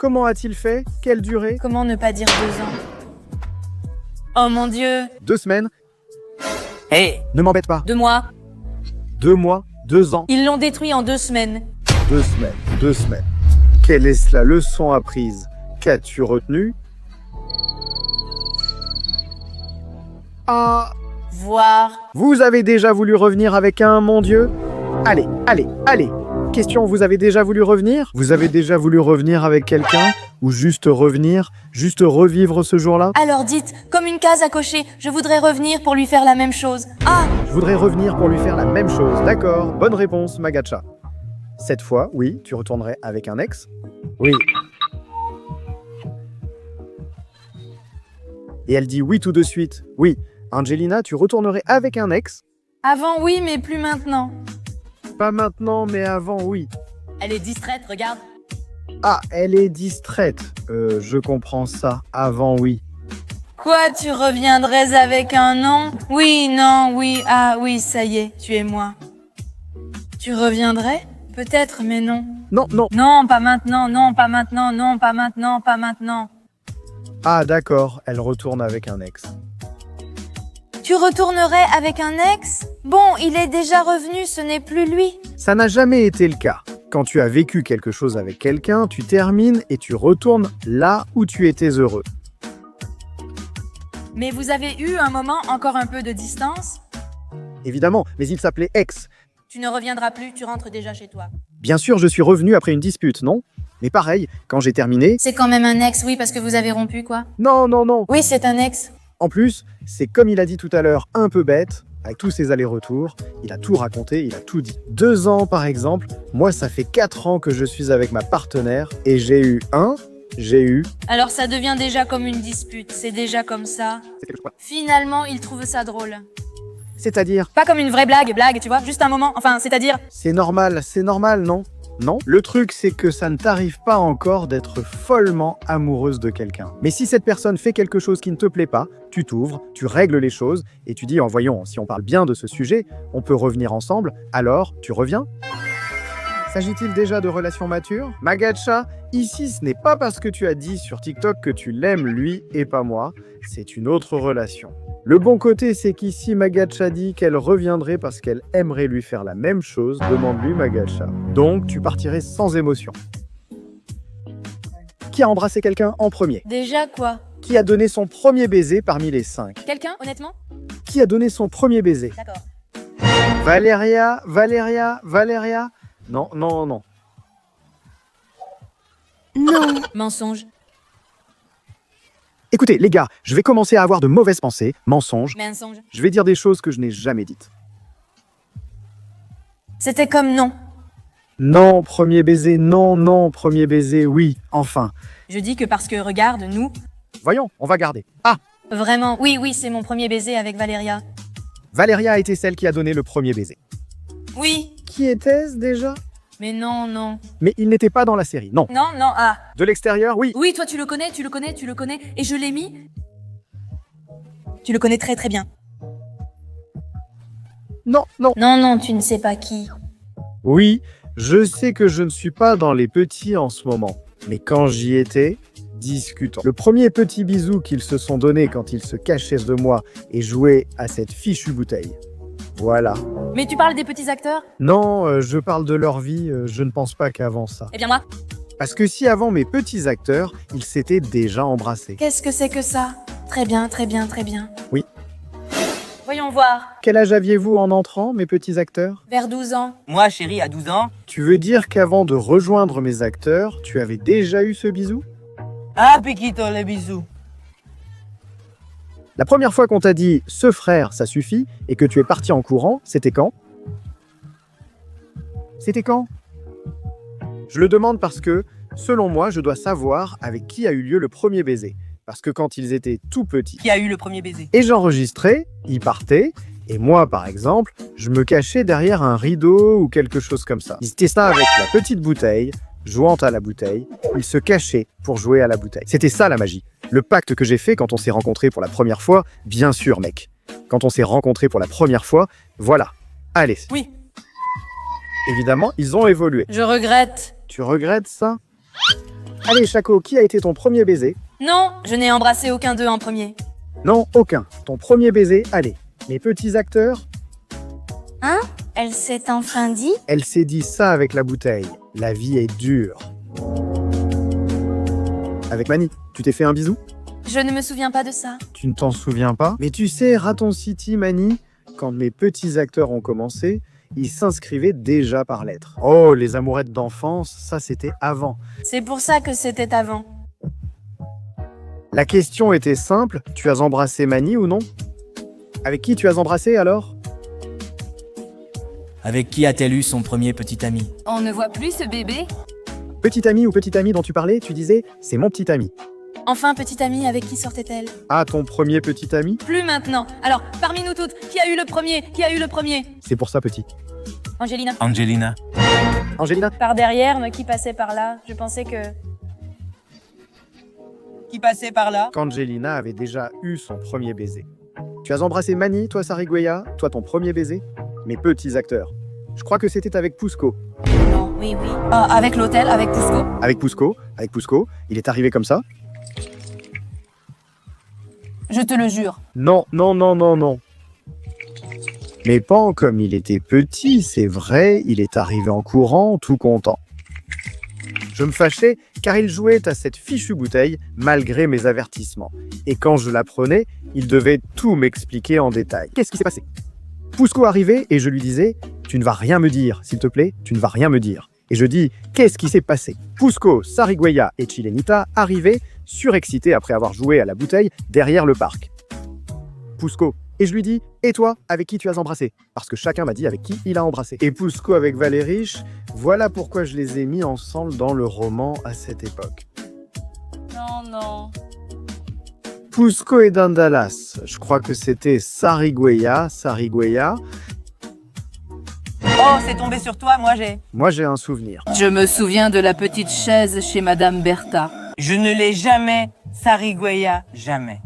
Comment a-t-il fait? Quelle durée? Comment ne pas dire 2 ans? Oh mon Dieu! 2 semaines? Hé, Ne m'embête pas. 2 mois? 2 mois? 2 ans? Ils l'ont détruit en 2 semaines. 2 semaines. 2 semaines. Quelle est la leçon apprise? Qu'as-tu retenu? Ah, Voir. vous avez déjà voulu revenir avec un, mon Dieu? Allez, allez, allez. Question, vous avez déjà voulu revenir? Vous avez déjà voulu revenir avec quelqu'un? Ou juste revenir? Juste revivre ce jour-là? Alors dites, comme une case à cocher, je voudrais revenir pour lui faire la même chose. Ah! Je voudrais revenir pour lui faire la même chose. D'accord, bonne réponse, Magacha. Cette fois, oui, tu retournerais avec un ex? Oui. Et elle dit oui tout de suite. Oui. Angelina, tu retournerais avec un ex? Avant oui, mais plus maintenant. Pas maintenant, mais avant, oui. Elle est distraite, regarde. Ah, elle est distraite. Je comprends ça. Avant, oui. Quoi, tu reviendrais avec un non? Oui, non, oui, ah oui, ça y est, tu es moi. Tu reviendrais? Peut-être, mais non. Non, non. Non, pas maintenant, non, pas maintenant, non, pas maintenant, pas maintenant. Ah, d'accord, elle retourne avec un ex. Tu retournerais avec un ex? Bon, il est déjà revenu, ce n'est plus lui. Ça n'a jamais été le cas. Quand tu as vécu quelque chose avec quelqu'un, tu termines et tu retournes là où tu étais heureux. Mais vous avez eu un moment encore un peu de distance? Évidemment, mais il s'appelait ex. Tu ne reviendras plus, tu rentres déjà chez toi. Bien sûr, je suis revenu après une dispute, non? Mais pareil, quand j'ai terminé... C'est quand même un ex, oui, parce que vous avez rompu, quoi. Non, non, non. Oui, c'est un ex. En plus, c'est comme il a dit tout à l'heure, un peu bête, avec tous ses allers-retours. Il a tout raconté, il a tout dit. 2 ans, par exemple. Moi, ça fait 4 ans que je suis avec ma partenaire et j'ai eu... Alors ça devient déjà comme une dispute, c'est déjà comme ça. Finalement, il trouve ça drôle. C'est-à-dire... Pas comme une vraie blague, tu vois, juste un moment, enfin, c'est-à-dire... C'est normal, non? Non. Le truc, c'est que ça ne t'arrive pas encore d'être follement amoureuse de quelqu'un. Mais si cette personne fait quelque chose qui ne te plaît pas, tu t'ouvres, tu règles les choses, et tu dis, voyons, si on parle bien de ce sujet, on peut revenir ensemble, alors tu reviens? S'agit-il déjà de relations matures? Magacha, ici, ce n'est pas parce que tu as dit sur TikTok que tu l'aimes lui et pas moi, c'est une autre relation. Le bon côté, c'est qu'ici, Magacha dit qu'elle reviendrait parce qu'elle aimerait lui faire la même chose, demande-lui Magacha. Donc, tu partirais sans émotion. Qui a embrassé quelqu'un en premier? Déjà quoi? Qui a donné son premier baiser parmi les 5? Quelqu'un, honnêtement? Qui a donné son premier baiser? D'accord. Valéria? Non. Non. Mensonge. Écoutez, les gars, je vais commencer à avoir de mauvaises pensées, mensonges. Mensonge. Je vais dire des choses que je n'ai jamais dites. C'était comme non. Non, premier baiser, non, premier baiser, oui, enfin. Je dis que parce que, regarde, nous... Voyons, on va garder. Ah, Vraiment, oui, c'est mon premier baiser avec Valéria. Valéria a été celle qui a donné le premier baiser. Oui. Qui était-ce déjà? Mais non. Mais il n'était pas dans la série, non. Non, ah. De l'extérieur, oui. Oui, toi tu le connais, et je l'ai mis. Tu le connais très très bien. Non. Non, tu ne sais pas qui. Oui, je sais que je ne suis pas dans les petits en ce moment. Mais quand j'y étais, discutons. Le premier petit bisou qu'ils se sont donné quand ils se cachaient de moi et jouaient à cette fichue bouteille. Voilà. Mais tu parles des petits acteurs? Non, je parle de leur vie, je ne pense pas qu'avant ça. Eh bien moi. Parce que si avant mes petits acteurs, ils s'étaient déjà embrassés. Qu'est-ce que c'est que ça? Très bien. Oui. Voyons voir. Quel âge aviez-vous en entrant, mes petits acteurs? Vers 12 ans. moi chérie, à 12 ans. Tu veux dire qu'avant de rejoindre mes acteurs, tu avais déjà eu ce bisou? Ah, Piquito, les bisous. La première fois qu'on t'a dit « ce frère, ça suffit » et que tu es parti en courant, c'était quand? C'était quand? Je le demande parce que, selon moi, je dois savoir avec qui a eu lieu le premier baiser. Parce que quand ils étaient tout petits, Qui a eu le premier baiser? et j'enregistrais, ils partaient, et moi, par exemple, je me cachais derrière un rideau ou quelque chose comme ça. Ils étaient ça avec la petite bouteille, jouant à la bouteille, ils se cachaient pour jouer à la bouteille. C'était ça la magie. Le pacte que j'ai fait quand on s'est rencontrés pour la première fois, bien sûr, mec. Quand on s'est rencontrés pour la première fois, voilà. Allez. Oui. Évidemment, ils ont évolué. Je regrette. Tu regrettes ça? Allez, Chaco, qui a été ton premier baiser? Non, je n'ai embrassé aucun d'eux en premier. Non, aucun. Ton premier baiser, allez. Mes petits acteurs, Hein? Elle s'est enfin dit? elle s'est dit ça avec la bouteille. La vie est dure. Avec Mani, tu t'es fait un bisou? Je ne me souviens pas de ça. Tu ne t'en souviens pas? Mais tu sais, Raton City, Mani, quand mes petits acteurs ont commencé, ils s'inscrivaient déjà par lettres. Oh, les amourettes d'enfance, ça c'était avant. C'est pour ça que c'était avant. La question était simple, tu as embrassé Mani ou non? Avec qui tu as embrassé alors? Avec qui a-t-elle eu son premier petit ami? On ne voit plus ce bébé? Petit ami ou petite amie dont tu parlais, tu disais, c'est mon petit ami. Enfin, petite amie, avec qui sortait-elle? Ah, ton premier petit ami? Plus maintenant. Alors, parmi nous toutes, qui a eu le premier? Qui a eu le premier? C'est pour ça petit. Angelina. Angelina. Angelina? Par derrière, mais qui passait par là? Je pensais que... Qui passait par là? Qu'Angelina avait déjà eu son premier baiser. Tu as embrassé Mani, toi Sarigueya, toi ton premier baiser? Mes petits acteurs. Je crois que c'était avec Pusco. Non, oui. Avec l'hôtel, avec Cusco? Avec Pusco, il est arrivé comme ça. Je te le jure. Non. Mais Pan, comme il était petit, c'est vrai, il est arrivé en courant, tout content. Je me fâchais car il jouait à cette fichue bouteille malgré mes avertissements. Et quand je la prenais, il devait tout m'expliquer en détail. Qu'est-ce qui s'est passé? Pusco arrivait et je lui disais « Tu ne vas rien me dire, s'il te plaît, tu ne vas rien me dire ». Et je dis « Qu'est-ce qui s'est passé ?» Pusco, Sarigueya et Chilenita arrivaient, surexcités après avoir joué à la bouteille, derrière le parc. Pusco. Et je lui dis « Et toi, avec qui tu as embrassé ?» Parce que chacun m'a dit avec qui il a embrassé. Et Pusco avec Valérich, voilà pourquoi je les ai mis ensemble dans le roman à cette époque. Non. Pusco et Dandalas, je crois que c'était Sarigueya. Oh, c'est tombé sur toi, Moi j'ai un souvenir. Je me souviens de la petite chaise chez Madame Bertha. Je ne l'ai jamais, Sarigueya, jamais.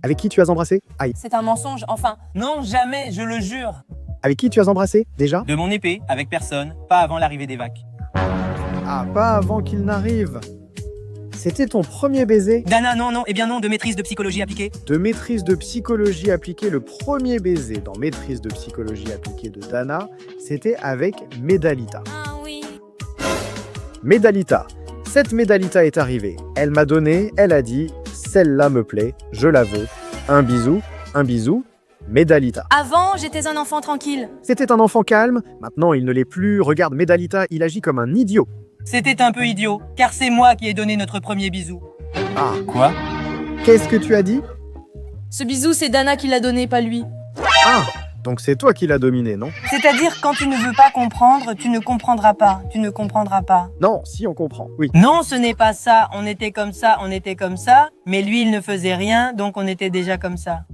Avec qui tu as embrassé? Aïe. C'est un mensonge, enfin. Non, jamais, je le jure. Avec qui tu as embrassé, déjà? De mon épée, avec personne, pas avant l'arrivée des vagues. Ah, pas avant qu'il n'arrive. C'était ton premier baiser? Dana, non, eh bien non, de maîtrise de psychologie appliquée. De maîtrise de psychologie appliquée, le premier baiser dans maîtrise de psychologie appliquée de Dana, c'était avec Médalita. Ah oui. Médalita. Cette Médalita est arrivée. Elle m'a donné, elle a dit, celle-là me plaît, je la veux. Un bisou, Médalita. Avant, j'étais un enfant tranquille. C'était un enfant calme, maintenant il ne l'est plus. Regarde Médalita, il agit comme un idiot. C'était un peu idiot, car c'est moi qui ai donné notre premier bisou. Ah, Quoi? qu'est-ce que tu as dit? Ce bisou, c'est Dana qui l'a donné, pas lui. Ah, donc c'est toi qui l'as dominé, non? C'est-à-dire, quand tu ne veux pas comprendre, tu ne comprendras pas. Tu ne comprendras pas. Non, si on comprend, oui. Non, ce n'est pas ça, on était comme ça, mais lui il ne faisait rien, donc on était déjà comme ça.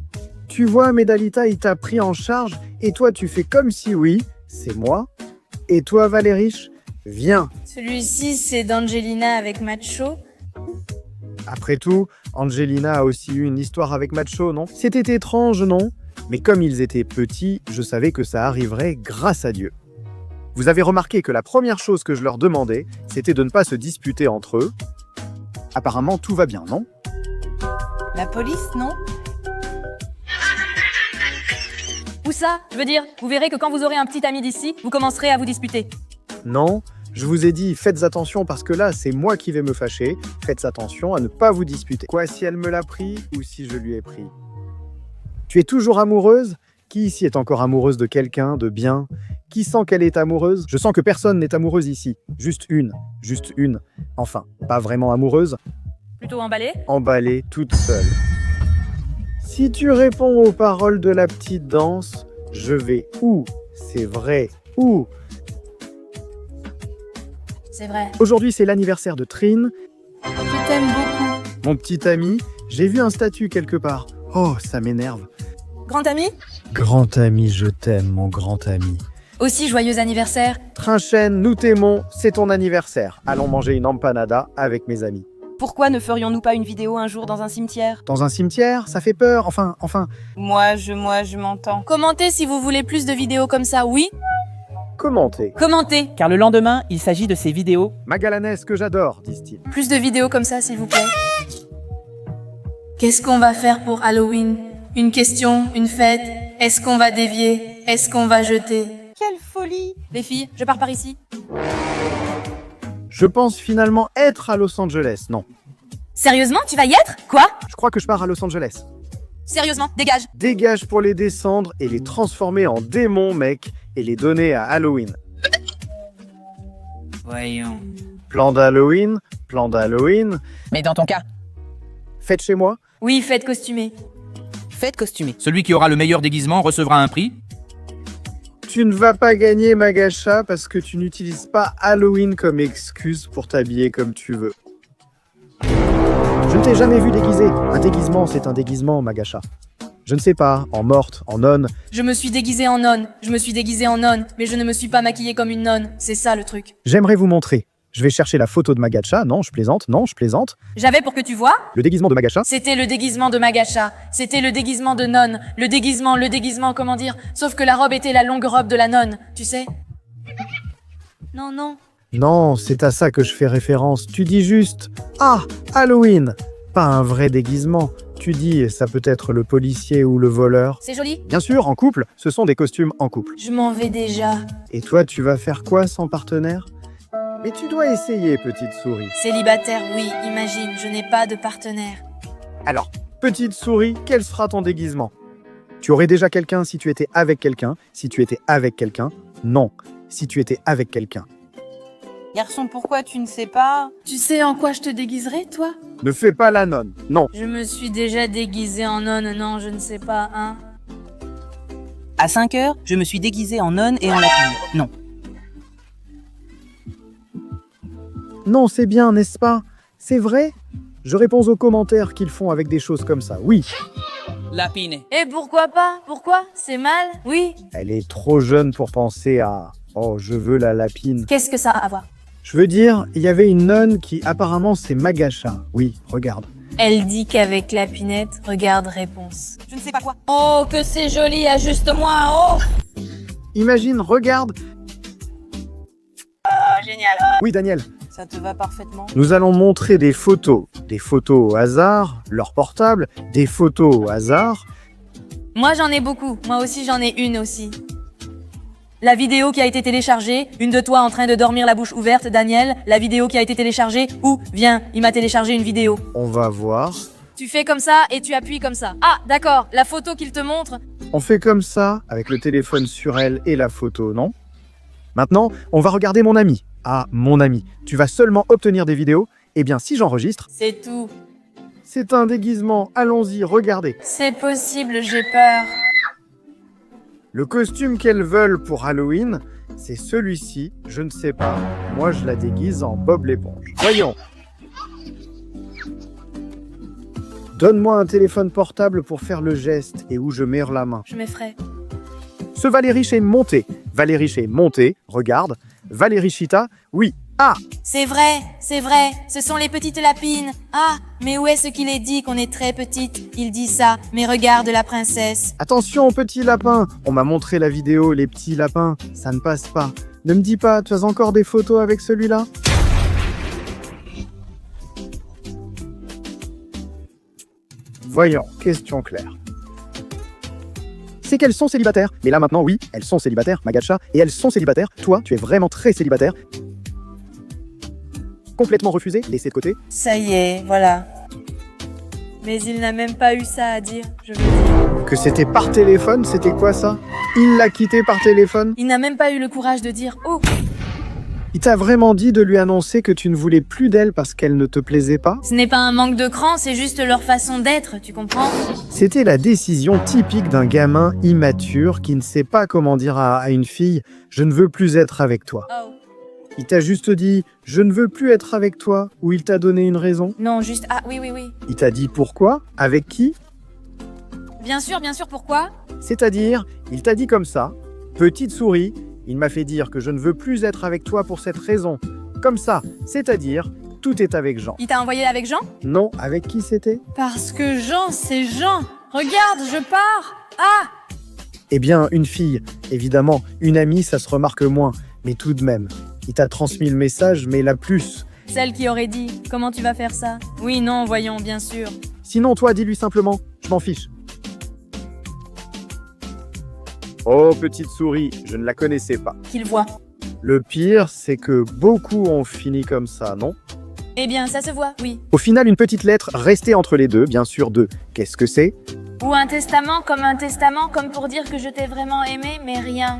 Tu vois, Médalita, il t'a pris en charge, et toi tu fais comme si oui, c'est moi. Et toi, Valérich, viens. Celui-ci, c'est d'Angelina avec Macho. Après tout, Angelina a aussi eu une histoire avec Macho, non? C'était étrange, non? Mais comme ils étaient petits, je savais que ça arriverait grâce à Dieu. Vous avez remarqué que la première chose que je leur demandais, c'était de ne pas se disputer entre eux. Apparemment, tout va bien, non? La police, non? Où ça? Je veux dire, vous verrez que quand vous aurez un petit ami d'ici, vous commencerez à vous disputer. Non, je vous ai dit, faites attention parce que là, c'est moi qui vais me fâcher. Faites attention à ne pas vous disputer. Quoi, si elle me l'a pris ou si je lui ai pris? Tu es toujours amoureuse? Qui ici est encore amoureuse de quelqu'un, de bien? Qui sent qu'elle est amoureuse? Je sens que personne n'est amoureuse ici. Juste une. Enfin, pas vraiment amoureuse, Plutôt emballé? emballée, toute seule. Si tu réponds aux paroles de la petite danse, je vais où? C'est vrai, où? C'est vrai. Aujourd'hui, c'est l'anniversaire de Trine, Je t'aime beaucoup. mon petit ami. J'ai vu un statut quelque part. Oh, ça m'énerve. Grand ami? Grand ami, je t'aime, mon grand ami. Aussi joyeux anniversaire. Trinchen, nous t'aimons, c'est ton anniversaire. Allons manger une empanada avec mes amis. Pourquoi ne ferions-nous pas une vidéo un jour dans un cimetière? Dans un cimetière, ça fait peur, enfin. Moi, je m'entends. Commentez si vous voulez plus de vidéos comme ça, oui? commenter. Commentez. Car le lendemain, il s'agit de ces vidéos. Magalanès que j'adore, disent-ils. Plus de vidéos comme ça, s'il vous plaît. Qu'est-ce qu'on va faire pour Halloween? Une question, une fête? Est-ce qu'on va dévier? Est-ce qu'on va jeter? Quelle folie! Les filles, je pars par ici. Je pense finalement être à Los Angeles. Non, Sérieusement, tu vas y être? Quoi? je crois que je pars à Los Angeles. Sérieusement, dégage. Dégage pour les descendre et les transformer en démons, mec, et les donner à Halloween. Voyons. Plan d'Halloween, plan d'Halloween. Mais dans ton cas, Faites chez moi. Oui, fête costumée. faites costumer. Celui qui aura le meilleur déguisement recevra un prix. Tu ne vas pas gagner, Magacha, parce que tu n'utilises pas Halloween comme excuse pour t'habiller comme tu veux. Je ne t'ai jamais vu déguisé. Un déguisement, c'est un déguisement, Magacha. Je ne sais pas, en morte, en nonne. Je me suis déguisée en nonne. Je me suis déguisée en nonne, mais je ne me suis pas maquillée comme une nonne. C'est ça le truc. J'aimerais vous montrer. Je vais chercher la photo de Magacha. Non, je plaisante. Non, je plaisante. J'avais pour que tu vois. Le déguisement de Magacha. C'était le déguisement de Magacha. C'était le déguisement de nonne. Le déguisement, comment dire? Sauf que la robe était la longue robe de la nonne, tu sais? Non, non. Non, c'est à ça que je fais référence. Tu dis juste « Ah, Halloween !» Pas un vrai déguisement. Tu dis « Ça peut être le policier ou le voleur. C'est joli? » Bien sûr, en couple, ce sont des costumes en couple. Je m'en vais déjà. Et toi, tu vas faire quoi sans partenaire? Mais tu dois essayer, petite souris. Célibataire, oui, imagine, je n'ai pas de partenaire. Alors, petite souris, quel sera ton déguisement? Tu aurais déjà quelqu'un si tu étais avec quelqu'un. Si tu étais avec quelqu'un, non. Si tu étais avec quelqu'un. Garçon, pourquoi tu ne sais pas? Tu sais en quoi je te déguiserai, toi? Ne fais pas la nonne. Non. Je me suis déjà déguisée en nonne, non, je ne sais pas, hein. À 5 heures, je me suis déguisé en nonne et en lapine. Non. Non, c'est bien, n'est-ce pas? C'est vrai? Je réponds aux commentaires qu'ils font avec des choses comme ça. Oui, Lapine. Et pourquoi pas? Pourquoi? C'est mal? Oui. elle est trop jeune pour penser à « Oh, je veux la lapine Qu'est-ce que ça a à voir? » Je veux dire, il y avait une nonne qui apparemment c'est Magacha. Oui, regarde. Elle dit qu'avec la pinette, regarde réponse. Je ne sais pas quoi. Oh, que c'est joli, ajuste-moi, oh! Imagine, regarde. Génial. Oui, Daniel. Ça te va parfaitement. Nous allons montrer des photos au hasard, leur portable, des photos au hasard. Moi j'en ai beaucoup, moi aussi j'en ai une aussi. La vidéo qui a été téléchargée, une de toi en train de dormir la bouche ouverte, Daniel. La vidéo qui a été téléchargée, ou viens, il m'a téléchargé une vidéo. On va voir. Tu fais comme ça et tu appuies comme ça. Ah, d'accord, la photo qu'il te montre. On fait comme ça, avec le téléphone sur elle et la photo, non? Maintenant, on va regarder mon ami. Ah, mon ami, tu vas seulement obtenir des vidéos. Eh bien, si j'enregistre, C'est tout. c'est un déguisement. Allons-y, regardez. C'est possible, j'ai peur. Le costume qu'elles veulent pour Halloween, c'est celui-ci. Je ne sais pas. Moi, je la déguise en Bob l'éponge. Voyons. Donne-moi un téléphone portable pour faire le geste et où je mets la main. Je m'effraie. Ce Valérie chez monté. Valérie chez monté, regarde. Valérie Chita, oui. Ah, C'est vrai, ce sont les petites lapines. Ah, mais où est-ce qu'il est dit qu'on est très petite? Il dit ça, mais regarde la princesse. attention, petit lapin. On m'a montré la vidéo, les petits lapins. Ça ne passe pas. Ne me dis pas, tu as encore des photos avec celui-là? Voyons, question claire. C'est qu'elles sont célibataires. Mais là maintenant, oui, elles sont célibataires, Magacha, et elles sont célibataires. Toi, tu es vraiment très célibataire. Complètement refusé, laissé de côté. Ça y est, voilà. Mais il n'a même pas eu ça à dire, je veux dire. Que c'était par téléphone, c'était quoi ça? Il l'a quitté par téléphone? Il n'a même pas eu le courage de dire « Oh !» Il t'a vraiment dit de lui annoncer que tu ne voulais plus d'elle parce qu'elle ne te plaisait pas? Ce n'est pas un manque de cran, c'est juste leur façon d'être, tu comprends? C'était la décision typique d'un gamin immature qui ne sait pas comment dire à une fille « Je ne veux plus être avec toi Oh. ». Il t'a juste dit « Je ne veux plus être avec toi » ou il t'a donné une raison? Non, juste « Ah, oui, oui, oui. Il t'a dit pourquoi? Avec qui? » Bien sûr, pourquoi? C'est-à-dire, il t'a dit comme ça « Petite souris, il m'a fait dire que je ne veux plus être avec toi pour cette raison. » Comme ça, c'est-à-dire, tout est avec Jean. Il t'a envoyé avec Jean? Non, avec qui c'était? Parce que Jean, c'est Jean. Regarde, je pars. Ah! Eh bien, une fille, évidemment, une amie, ça se remarque moins, mais tout de même. Il t'a transmis le message, mais la plus. Celle qui aurait dit « Comment tu vas faire ça ?» Oui, non, voyons, bien sûr. Sinon, toi, dis-lui simplement, je m'en fiche. Oh, petite souris, je ne la connaissais pas. Qu'il voit. Le pire, c'est que beaucoup ont fini comme ça, non? Eh bien, ça se voit, oui. Au final, une petite lettre restée entre les deux, bien sûr, de qu'est-ce que c'est? Ou un testament, comme pour dire que je t'ai vraiment aimé, mais rien.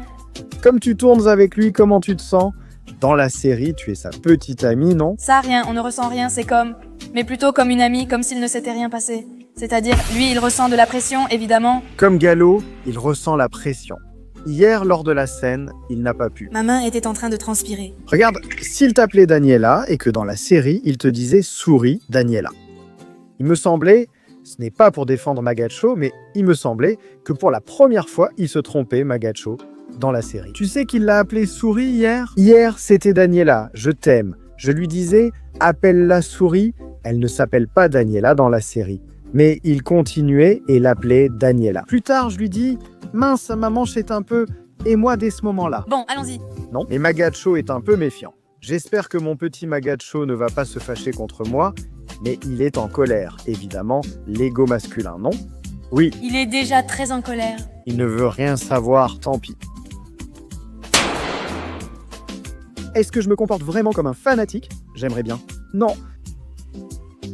Comme tu tournes avec lui, comment tu te sens? Dans la série, tu es sa petite amie, non? Ça, rien, on ne ressent rien, c'est comme... Mais plutôt comme une amie, comme s'il ne s'était rien passé. C'est-à-dire, lui, il ressent de la pression, évidemment. Comme Gallo, il ressent la pression. Hier, lors de la scène, il n'a pas pu. Ma main était en train de transpirer. Regarde, s'il t'appelait Daniela et que dans la série, il te disait souris Daniela. Il me semblait, ce n'est pas pour défendre Magacho, mais il me semblait que pour la première fois, il se trompait, Magacho, dans la série. Tu sais qu'il l'a appelée souris hier? Hier, c'était Daniela, je t'aime. Je lui disais, appelle-la souris. Elle ne s'appelle pas Daniela dans la série. Mais il continuait et l'appelait Daniela. Plus tard, je lui dis, mince, ma manche est un peu... Et moi, dès ce moment-là. Bon, allons-y. Non, mais Magacho est un peu méfiant. J'espère que mon petit Magacho ne va pas se fâcher contre moi, mais il est en colère, évidemment, l'ego masculin, non? Oui, Il est déjà très en colère. il ne veut rien savoir, tant pis. Est-ce que je me comporte vraiment comme un fanatique? J'aimerais bien. Non,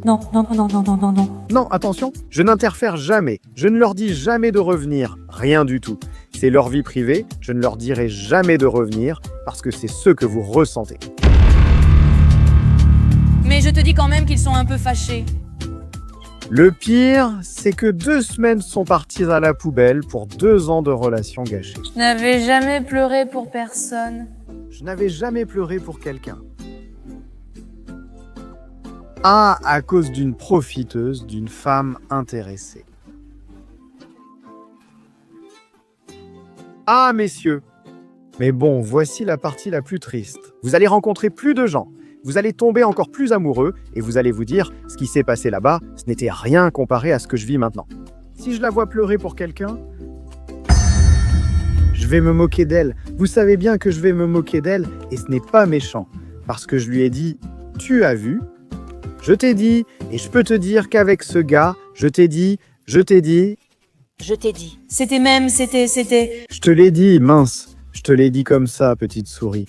Non, non, non, non, non, non, non. non, attention, je n'interfère jamais. Je ne leur dis jamais de revenir, rien du tout. C'est leur vie privée, je ne leur dirai jamais de revenir, parce que c'est ce que vous ressentez. Mais je te dis quand même qu'ils sont un peu fâchés. Le pire, c'est que 2 semaines sont parties à la poubelle pour 2 ans de relations gâchées. Je n'avais jamais pleuré pour personne. Je n'avais jamais pleuré pour quelqu'un. Ah, à cause d'une profiteuse, d'une femme intéressée. Ah, messieurs. Mais bon, voici la partie la plus triste. Vous allez rencontrer plus de gens. Vous allez tomber encore plus amoureux et vous allez vous dire, ce qui s'est passé là-bas, ce n'était rien comparé à ce que je vis maintenant. Si je la vois pleurer pour quelqu'un, je vais me moquer d'elle. Vous savez bien que je vais me moquer d'elle et ce n'est pas méchant. Parce que je lui ai dit, tu as vu? Je t'ai dit, et je peux te dire qu'avec ce gars, je t'ai dit... Je t'ai dit. C'était même, c'était... Je te l'ai dit, mince. Je te l'ai dit comme ça, petite souris.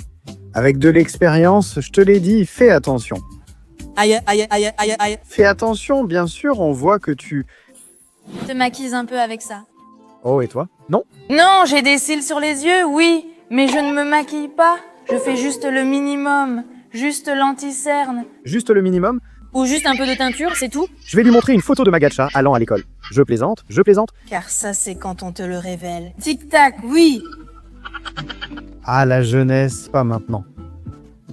Avec de l'expérience, je te l'ai dit, fais attention. Aïe, aïe, aïe, aïe, aïe. Fais attention, bien sûr, on voit que tu... Te maquilles un peu avec ça. Oh, et toi? Non? Non, j'ai des cils sur les yeux, oui. Mais je ne me maquille pas. Je fais juste le minimum. Juste l'anti-cerne. Juste le minimum? Ou juste un peu de teinture, c'est tout. Je vais lui montrer une photo de Magacha allant à l'école. Je plaisante, je plaisante. Car ça, c'est quand on te le révèle. Tic-tac, oui. Ah, la jeunesse, pas maintenant.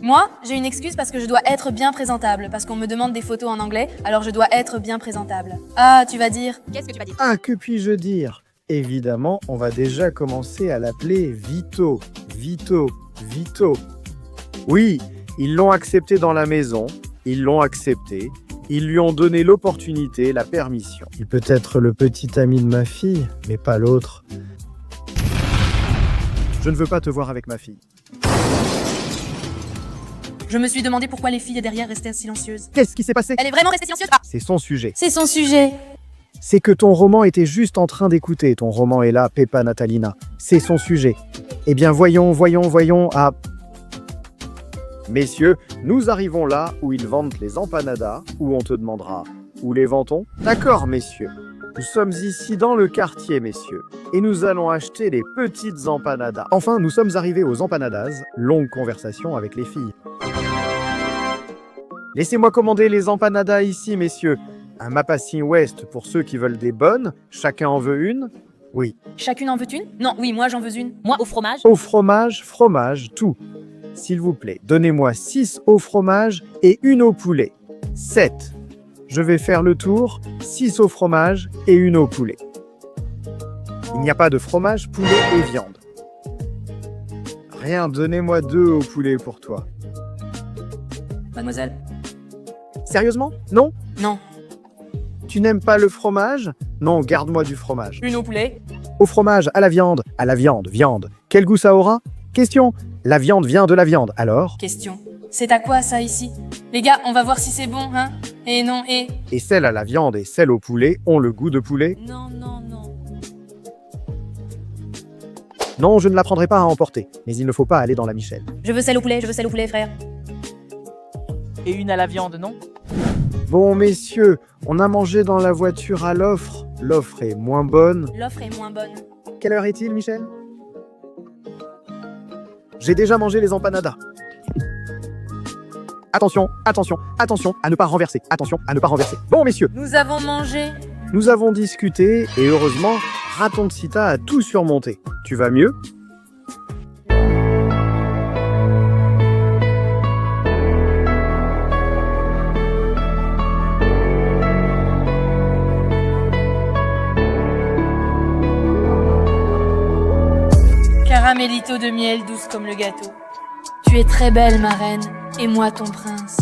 Moi, j'ai une excuse parce que je dois être bien présentable. Parce qu'on me demande des photos en anglais, alors je dois être bien présentable. Ah, tu vas dire... Qu'est-ce que tu vas dire? Ah, que puis-je dire? Évidemment, on va déjà commencer à l'appeler Vito. Vito, Vito. Oui, ils l'ont accepté dans la maison, ils l'ont accepté, ils lui ont donné l'opportunité, la permission. Il peut être le petit ami de ma fille, mais pas l'autre. Je ne veux pas te voir avec ma fille. Je me suis demandé pourquoi les filles derrière restaient silencieuses. Qu'est-ce qui s'est passé? Elle est vraiment restée silencieuse? Ah, C'est son sujet. c'est son sujet. C'est que ton roman était juste en train d'écouter. Ton roman est là, Peppa Natalina. C'est son sujet. Eh bien, voyons. Ah. Messieurs, nous arrivons là où ils vendent les empanadas, où on te demandera où les vend-on? D'accord, messieurs. Nous sommes ici dans le quartier, messieurs, et nous allons acheter les petites empanadas. Enfin, nous sommes arrivés aux empanadas. Longue conversation avec les filles. Laissez-moi commander les empanadas ici, messieurs. Un Mapassin West pour ceux qui veulent des bonnes. Chacun en veut une? Oui. Chacune en veut une? Non, oui, moi j'en veux une. Moi au fromage. Au fromage, fromage, tout. S'il vous plaît, donnez-moi 6 au fromage et une au poulet. 7. Je vais faire le tour. 6 au fromage et une au poulet. Il n'y a pas de fromage, poulet et viande. Rien, donnez-moi 2 au poulet pour toi. Mademoiselle. Sérieusement? Non? Non. Tu n'aimes pas le fromage? Non, garde-moi du fromage. Une au poulet. Au fromage, à la viande, viande. Quel goût ça aura? Question. La viande vient de la viande, alors? Question. C'est à quoi ça ici? Les gars, on va voir si c'est bon, hein? Et non, et... Et celle à la viande et celle au poulet ont le goût de poulet? Non, non, non. Non, je ne la prendrai pas à emporter, mais il ne faut pas aller dans la Michel. Je veux celle au poulet, frère. Et une à la viande, non? Bon, messieurs, on a mangé dans la voiture à l'offre. L'offre est moins bonne. L'offre est moins bonne. Quelle heure est-il, Michel? J'ai déjà mangé les empanadas. Attention, attention, attention à ne pas renverser. Attention à ne pas renverser. Bon, messieurs, Nous avons mangé. nous avons discuté et heureusement, Raton de Sita a tout surmonté. Tu vas mieux? Caramélito de miel douce comme le gâteau. Tu es très belle, ma reine, et moi ton prince.